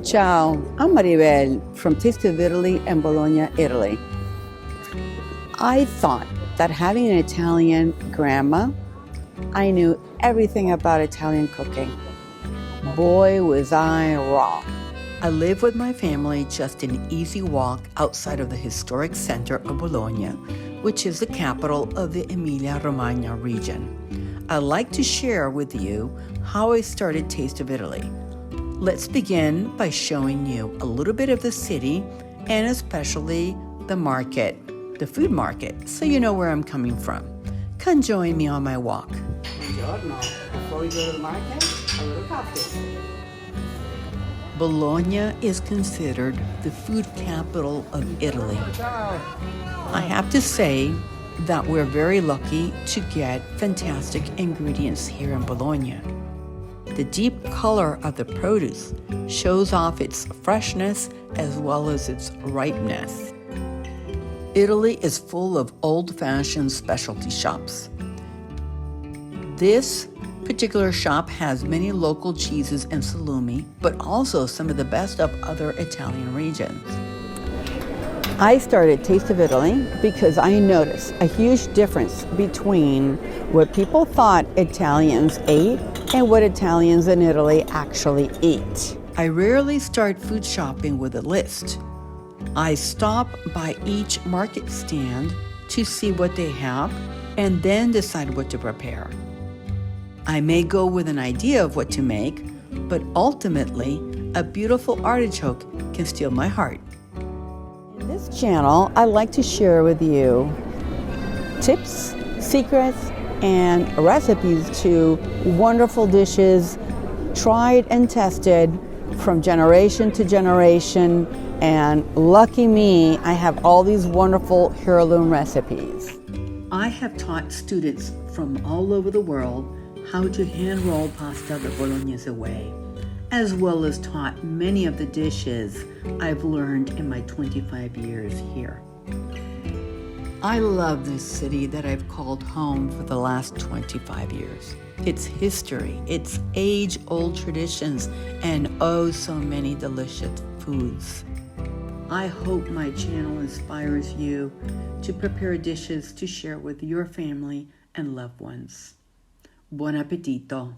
Ciao, I'm Isabel from Taste of Italy and Bologna, Italy. I thought that having an Italian grandma, I knew everything about Italian cooking. Boy, was I wrong. I live with my family just an easy walk outside of the historic center of Bologna, which is the capital of the Emilia-Romagna region. I'd like to share with you how I started Taste of Italy. Let's begin by showing you a little bit of the city and especially the market, the food market, so you know where I'm coming from. Come join me on my walk. Buongiorno. Before we go to the market, a little coffee. Bologna is considered the food capital of Italy. I have to say that we're very lucky to get fantastic ingredients here in Bologna. The deep color of the produce shows off its freshness as well as its ripeness. Italy is full of old-fashioned specialty shops. This particular shop has many local cheeses and salumi, but also some of the best of other Italian regions. I started Taste of Italy because I noticed a huge difference between what people thought Italians ate and what Italians in Italy actually eat. I rarely start food shopping with a list. I stop by each market stand to see what they have and then decide what to prepare. I may go with an idea of what to make, but ultimately, a beautiful artichoke can steal my heart. In this channel, I like to share with you tips, secrets, and recipes to wonderful dishes, tried and tested from generation to generation. And lucky me, I have all these wonderful heirloom recipes. I have taught students from all over the world how to hand roll pasta the Bolognese way, as well as taught many of the dishes I've learned in my 25 years here. I love this city that I've called home for the last 25 years. Its history, its age-old traditions, and oh so many delicious foods. I hope my channel inspires you to prepare dishes to share with your family and loved ones. Buon appetito!